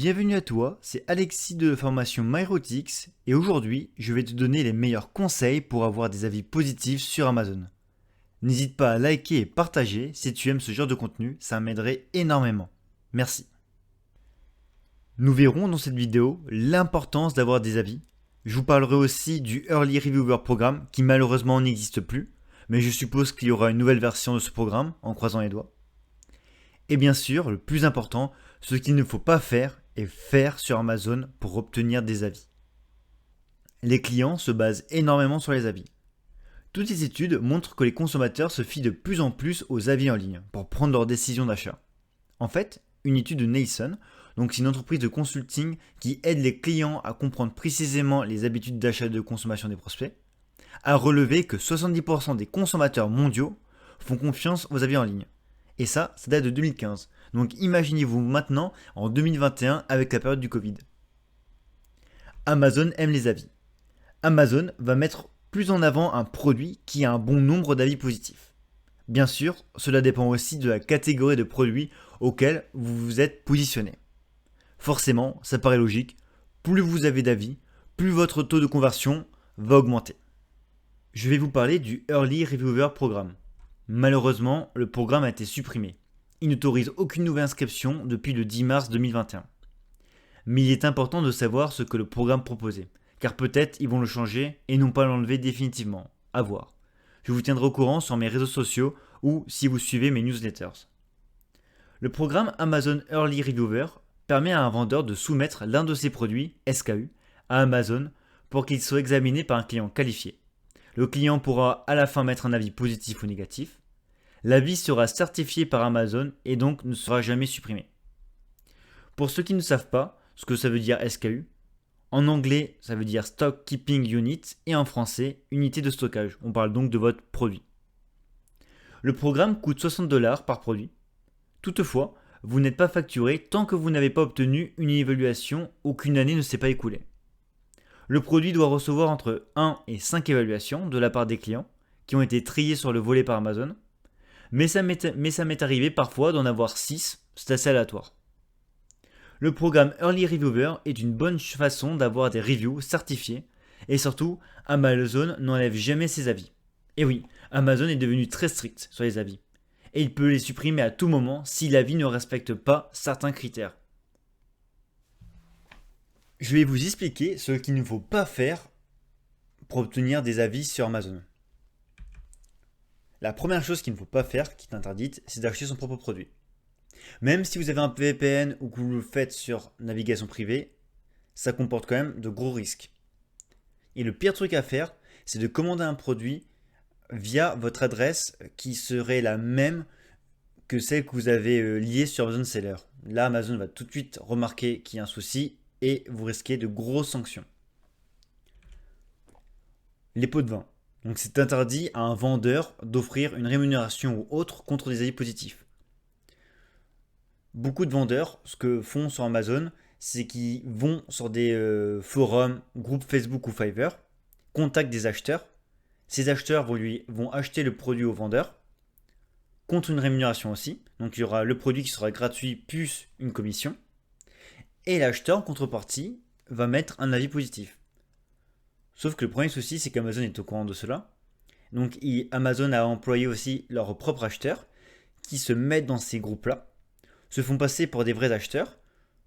Bienvenue à toi, c'est Alexis de la formation MyRotics et aujourd'hui je vais te donner les meilleurs conseils pour avoir des avis positifs sur Amazon. N'hésite pas à liker et partager si tu aimes ce genre de contenu, ça m'aiderait énormément. Merci. Nous verrons dans cette vidéo l'importance d'avoir des avis. Je vous parlerai aussi du Early Reviewer Programme qui malheureusement n'existe plus, mais je suppose qu'il y aura une nouvelle version de ce programme en croisant les doigts. Et bien sûr, le plus important, ce qu'il ne faut pas faire est faire sur Amazon pour obtenir des avis. Les clients se basent énormément sur les avis. Toutes les études montrent que les consommateurs se fient de plus en plus aux avis en ligne pour prendre leurs décisions d'achat. En fait, une étude de Nielsen, donc c'est une entreprise de consulting qui aide les clients à comprendre précisément les habitudes d'achat et de consommation des prospects, a relevé que 70% des consommateurs mondiaux font confiance aux avis en ligne. Et ça date de 2015. Donc imaginez-vous maintenant en 2021 avec la période du Covid. Amazon aime les avis. Amazon va mettre plus en avant un produit qui a un bon nombre d'avis positifs. Bien sûr, cela dépend aussi de la catégorie de produits auquel vous vous êtes positionné. Forcément, ça paraît logique, plus vous avez d'avis, plus votre taux de conversion va augmenter. Je vais vous parler du Early Reviewer Programme. Malheureusement, le programme a été supprimé. Il n'autorise aucune nouvelle inscription depuis le 10 mars 2021. Mais il est important de savoir ce que le programme proposait, car peut-être ils vont le changer et non pas l'enlever définitivement. À voir. Je vous tiendrai au courant sur mes réseaux sociaux ou si vous suivez mes newsletters. Le programme Amazon Early Reviewer permet à un vendeur de soumettre l'un de ses produits, SKU, à Amazon pour qu'il soit examiné par un client qualifié. Le client pourra à la fin mettre un avis positif ou négatif. L'avis sera certifié par Amazon et donc ne sera jamais supprimé. Pour ceux qui ne savent pas ce que ça veut dire SKU, en anglais ça veut dire Stock Keeping Unit et en français unité de stockage. On parle donc de votre produit. Le programme coûte 60$ par produit. Toutefois, vous n'êtes pas facturé tant que vous n'avez pas obtenu une évaluation ou qu'une année ne s'est pas écoulée. Le produit doit recevoir entre 1 et 5 évaluations de la part des clients qui ont été triés sur le volet par Amazon. Mais ça m'est arrivé parfois d'en avoir 6, c'est assez aléatoire. Le programme Early Reviewer est une bonne façon d'avoir des reviews certifiées et surtout, Amazon n'enlève jamais ses avis. Et oui, Amazon est devenu très strict sur les avis. Et il peut les supprimer à tout moment si l'avis ne respecte pas certains critères. Je vais vous expliquer ce qu'il ne faut pas faire pour obtenir des avis sur Amazon. La première chose qu'il ne faut pas faire, qui est interdite, c'est d'acheter son propre produit. Même si vous avez un VPN ou que vous le faites sur navigation privée, ça comporte quand même de gros risques. Et le pire truc à faire, c'est de commander un produit via votre adresse qui serait la même que celle que vous avez liée sur Amazon Seller. Là, Amazon va tout de suite remarquer qu'il y a un souci et vous risquez de grosses sanctions. Les pots de vin. Donc c'est interdit à un vendeur d'offrir une rémunération ou autre contre des avis positifs. Beaucoup de vendeurs, ce que font sur Amazon, c'est qu'ils vont sur des forums, groupes Facebook ou Fiverr, contactent des acheteurs. Ces acheteurs vont acheter le produit au vendeur contre une rémunération aussi. Donc il y aura le produit qui sera gratuit plus une commission. Et l'acheteur en contrepartie va mettre un avis positif. Sauf que le premier souci, c'est qu'Amazon est au courant de cela. Donc Amazon a employé aussi leurs propres acheteurs qui se mettent dans ces groupes-là, se font passer pour des vrais acheteurs.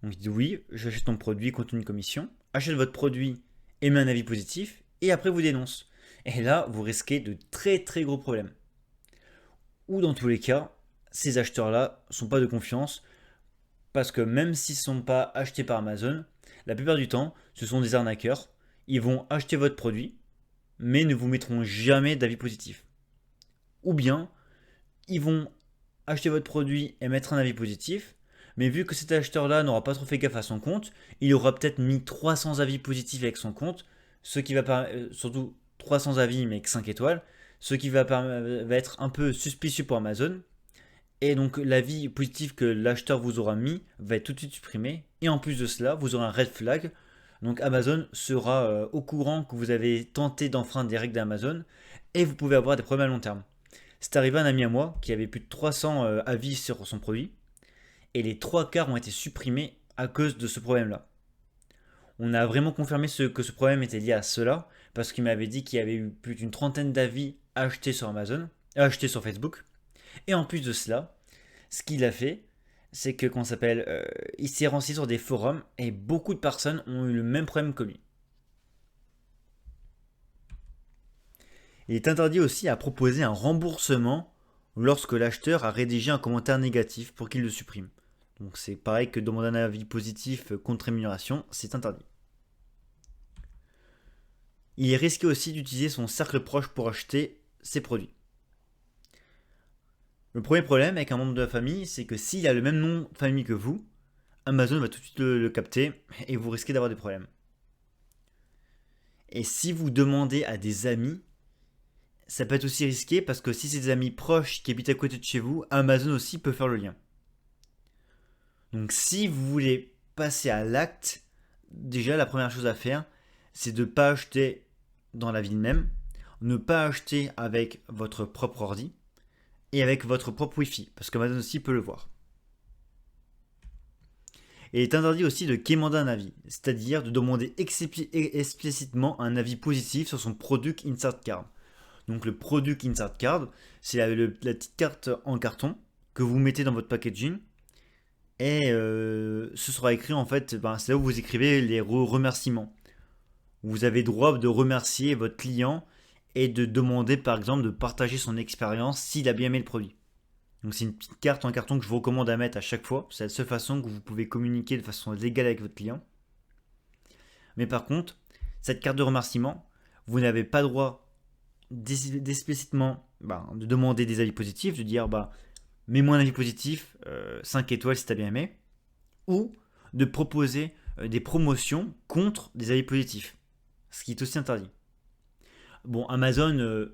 Donc ils disent oui, j'achète ton produit contre une commission, achète votre produit et met un avis positif, et après vous dénonce. Et là, vous risquez de très très gros problèmes. Ou dans tous les cas, ces acheteurs-là ne sont pas de confiance, parce que même s'ils ne sont pas achetés par Amazon, la plupart du temps, ce sont des arnaqueurs. Ils vont acheter votre produit, mais ne vous mettront jamais d'avis positif. Ou bien, ils vont acheter votre produit et mettre un avis positif, mais vu que cet acheteur-là n'aura pas trop fait gaffe à son compte, il aura peut-être mis 300 avis positifs avec son compte, ce qui va surtout 300 avis mais avec 5 étoiles, ce qui va être un peu suspicieux pour Amazon. Et donc l'avis positif que l'acheteur vous aura mis va être tout de suite supprimé. Et en plus de cela, vous aurez un red flag. Donc Amazon sera au courant que vous avez tenté d'enfreindre des règles d'Amazon et vous pouvez avoir des problèmes à long terme. C'est arrivé à un ami à moi qui avait plus de 300 avis sur son produit et les 3 quarts ont été supprimés à cause de ce problème-là. On a vraiment confirmé que ce problème était lié à cela, parce qu'il m'avait dit qu'il y avait eu plus d'une trentaine d'avis achetés sur Amazon, achetés sur Facebook. Et en plus de cela, ce qu'il a fait, c'est que, il s'est renseigné sur des forums et beaucoup de personnes ont eu le même problème que lui. Il est interdit aussi à proposer un remboursement lorsque l'acheteur a rédigé un commentaire négatif pour qu'il le supprime. Donc c'est pareil que demander un avis positif contre rémunération, c'est interdit. Il est risqué aussi d'utiliser son cercle proche pour acheter ses produits. Le premier problème avec un membre de la famille, c'est que s'il a le même nom de famille que vous, Amazon va tout de suite le capter et vous risquez d'avoir des problèmes. Et si vous demandez à des amis, ça peut être aussi risqué parce que si c'est des amis proches qui habitent à côté de chez vous, Amazon aussi peut faire le lien. Donc si vous voulez passer à l'acte, déjà la première chose à faire, c'est de ne pas acheter dans la ville même, ne pas acheter avec votre propre ordi et avec votre propre Wi-Fi, parce qu'Amazon aussi peut le voir. Et il est interdit aussi de quémander un avis, c'est-à-dire de demander explicitement un avis positif sur son Product Insert Card. Donc le Product Insert Card, c'est la petite carte en carton que vous mettez dans votre packaging. Et ce sera écrit en fait, c'est là où vous écrivez les remerciements. Vous avez droit de remercier votre client et de demander par exemple de partager son expérience s'il a bien aimé le produit. Donc c'est une petite carte en carton que je vous recommande à mettre à chaque fois. C'est la seule façon que vous pouvez communiquer de façon légale avec votre client. Mais par contre, cette carte de remerciement, vous n'avez pas droit d'explicitement de demander des avis positifs, de dire mets-moi un avis positif, 5 étoiles si tu as bien aimé, ou de proposer des promotions contre des avis positifs, ce qui est aussi interdit. Bon, Amazon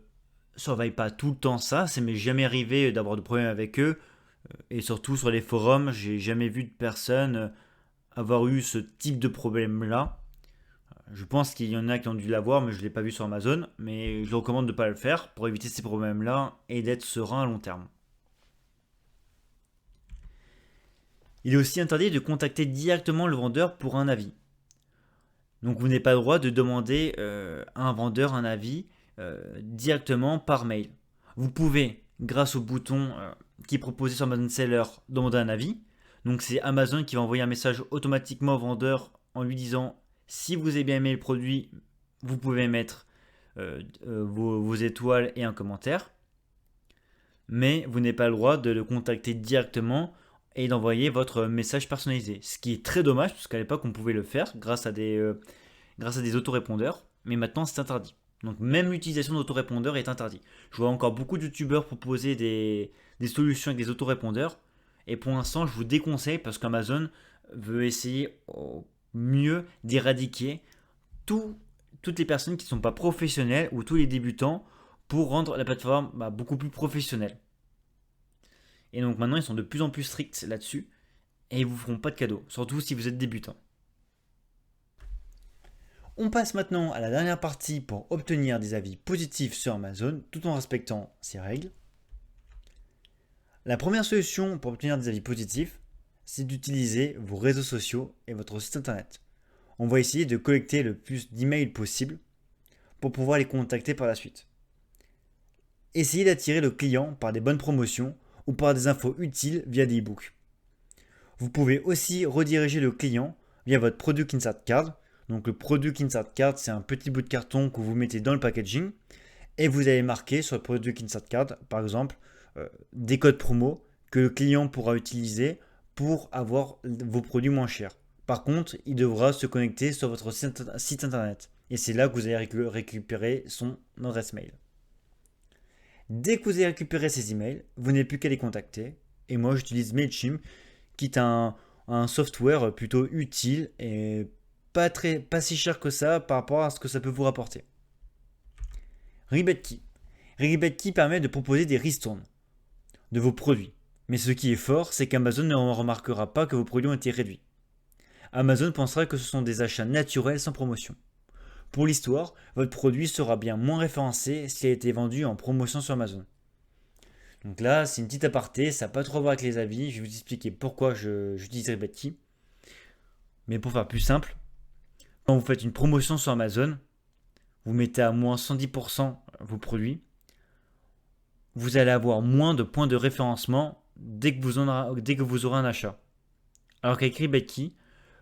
surveille pas tout le temps ça, ça m'est jamais arrivé d'avoir de problèmes avec eux, et surtout sur les forums, j'ai jamais vu de personne avoir eu ce type de problème-là. Je pense qu'il y en a qui ont dû l'avoir, mais je ne l'ai pas vu sur Amazon, mais je recommande de ne pas le faire pour éviter ces problèmes-là et d'être serein à long terme. Il est aussi interdit de contacter directement le vendeur pour un avis. Donc vous n'avez pas le droit de demander à un vendeur un avis directement par mail. Vous pouvez, grâce au bouton qui est proposé sur Amazon Seller, demander un avis. Donc c'est Amazon qui va envoyer un message automatiquement au vendeur en lui disant si vous avez bien aimé le produit, vous pouvez mettre vos étoiles et un commentaire. Mais vous n'avez pas le droit de le contacter directement et d'envoyer votre message personnalisé. Ce qui est très dommage, parce qu'à l'époque, on pouvait le faire grâce à des autorépondeurs, mais maintenant, c'est interdit. Donc même l'utilisation d'autorépondeurs est interdite. Je vois encore beaucoup de youtubeurs proposer des solutions avec des autorépondeurs, et pour l'instant, je vous déconseille parce qu'Amazon veut essayer au mieux d'éradiquer toutes les personnes qui ne sont pas professionnelles ou tous les débutants pour rendre la plateforme beaucoup plus professionnelle. Et donc maintenant, ils sont de plus en plus stricts là-dessus et ils vous feront pas de cadeaux, surtout si vous êtes débutant. On passe maintenant à la dernière partie pour obtenir des avis positifs sur Amazon tout en respectant ces règles. La première solution pour obtenir des avis positifs, c'est d'utiliser vos réseaux sociaux et votre site internet. On va essayer de collecter le plus d'emails possible pour pouvoir les contacter par la suite. Essayez d'attirer le client par des bonnes promotions ou par des infos utiles via des e-books. Vous pouvez aussi rediriger le client via votre Product Insert Card. Donc le Product Insert Card, c'est un petit bout de carton que vous mettez dans le packaging et vous allez marquer sur le Product Insert Card, par exemple, des codes promo que le client pourra utiliser pour avoir vos produits moins chers. Par contre, il devra se connecter sur votre site internet et c'est là que vous allez récupérer son adresse mail. Dès que vous avez récupéré ces emails, vous n'avez plus qu'à les contacter. Et moi, j'utilise Mailchimp, qui est un software plutôt utile et pas si cher que ça par rapport à ce que ça peut vous rapporter. RebatKey. RebatKey permet de proposer des ristournes de vos produits. Mais ce qui est fort, c'est qu'Amazon ne remarquera pas que vos produits ont été réduits. Amazon pensera que ce sont des achats naturels sans promotion. Pour l'histoire, votre produit sera bien moins référencé s'il a été vendu en promotion sur Amazon. Donc là, c'est une petite aparté, ça n'a pas trop à voir avec les avis, je vais vous expliquer pourquoi j'utilise RebatKey. Mais pour faire plus simple, quand vous faites une promotion sur Amazon, vous mettez à moins 110% vos produits, vous allez avoir moins de points de référencement dès que vous aurez un achat. Alors qu'avec RebateKey,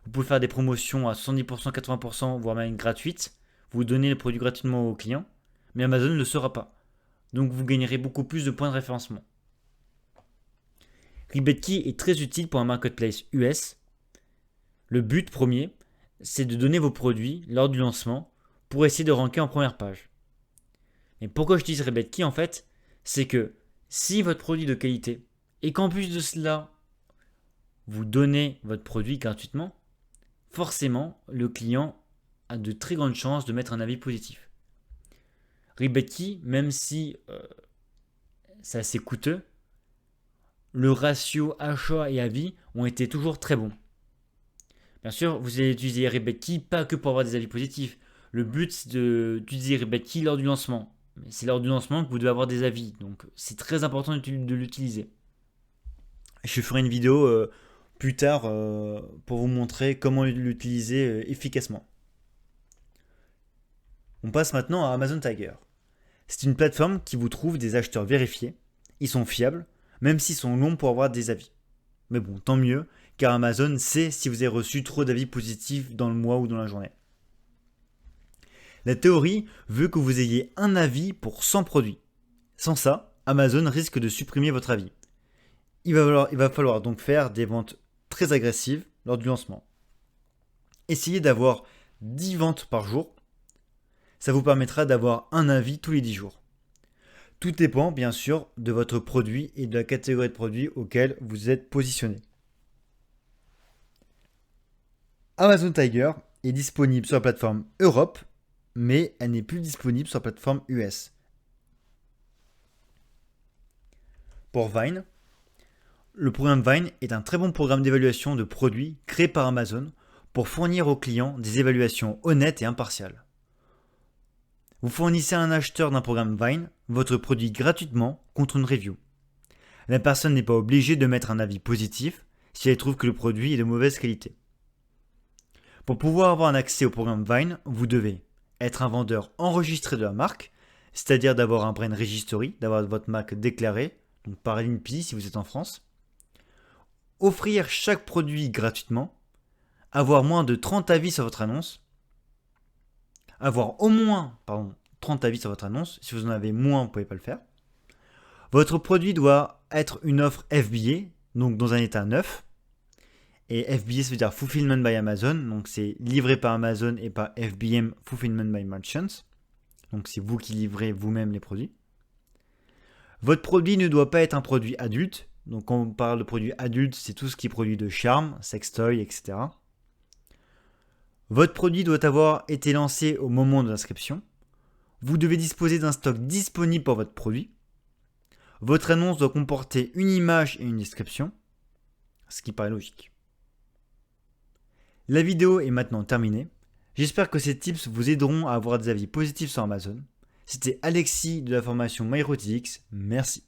vous pouvez faire des promotions à 70%, 80%, voire même gratuites. Vous donnez le produit gratuitement aux clients, mais Amazon ne le saura pas. Donc vous gagnerez beaucoup plus de points de référencement. RebateKey est très utile pour un marketplace US. Le but premier, c'est de donner vos produits lors du lancement pour essayer de ranker en première page. Mais pourquoi j'utilise RebateKey en fait, c'est que si votre produit est de qualité et qu'en plus de cela, vous donnez votre produit gratuitement, forcément, le client a de très grandes chances de mettre un avis positif. RebateKey, même si c'est assez coûteux, le ratio achat et avis ont été toujours très bons. Bien sûr, vous allez utiliser RebateKey pas que pour avoir des avis positifs. Le but, c'est d'utiliser RebateKey lors du lancement. Mais c'est lors du lancement que vous devez avoir des avis. Donc, c'est très important de l'utiliser. Je ferai une vidéo plus tard pour vous montrer comment l'utiliser efficacement. On passe maintenant à Amazon Tiger. C'est une plateforme qui vous trouve des acheteurs vérifiés. Ils sont fiables, même s'ils sont longs pour avoir des avis. Mais bon, tant mieux, car Amazon sait si vous avez reçu trop d'avis positifs dans le mois ou dans la journée. La théorie veut que vous ayez un avis pour 100 produits. Sans ça, Amazon risque de supprimer votre avis. Il va falloir donc faire des ventes très agressives lors du lancement. Essayez d'avoir 10 ventes par jour. Ça vous permettra d'avoir un avis tous les 10 jours. Tout dépend bien sûr de votre produit et de la catégorie de produits auquel vous êtes positionné. Amazon Tiger est disponible sur la plateforme Europe, mais elle n'est plus disponible sur la plateforme US. Pour Vine, le programme Vine est un très bon programme d'évaluation de produits créé par Amazon pour fournir aux clients des évaluations honnêtes et impartiales. Vous fournissez à un acheteur d'un programme Vine votre produit gratuitement contre une review. La personne n'est pas obligée de mettre un avis positif si elle trouve que le produit est de mauvaise qualité. Pour pouvoir avoir un accès au programme Vine, vous devez être un vendeur enregistré de la marque, c'est-à-dire d'avoir un brand registry, d'avoir votre marque déclarée, donc par l'INPI si vous êtes en France, offrir chaque produit gratuitement, avoir moins de 30 avis sur votre annonce, avoir au moins 30 avis sur votre annonce. Si vous en avez moins, vous ne pouvez pas le faire. Votre produit doit être une offre FBA, donc dans un état neuf. Et FBA, ça veut dire Fulfillment by Amazon. Donc c'est livré par Amazon et par FBM, Fulfillment by Merchants. Donc c'est vous qui livrez vous-même les produits. Votre produit ne doit pas être un produit adulte. Donc quand on parle de produit adulte, c'est tout ce qui est produit de charme, sextoy, etc. Votre produit doit avoir été lancé au moment de l'inscription. Vous devez disposer d'un stock disponible pour votre produit. Votre annonce doit comporter une image et une description, ce qui paraît logique. La vidéo est maintenant terminée. J'espère que ces tips vous aideront à avoir des avis positifs sur Amazon. C'était Alexis de la formation MyRoutix. Merci.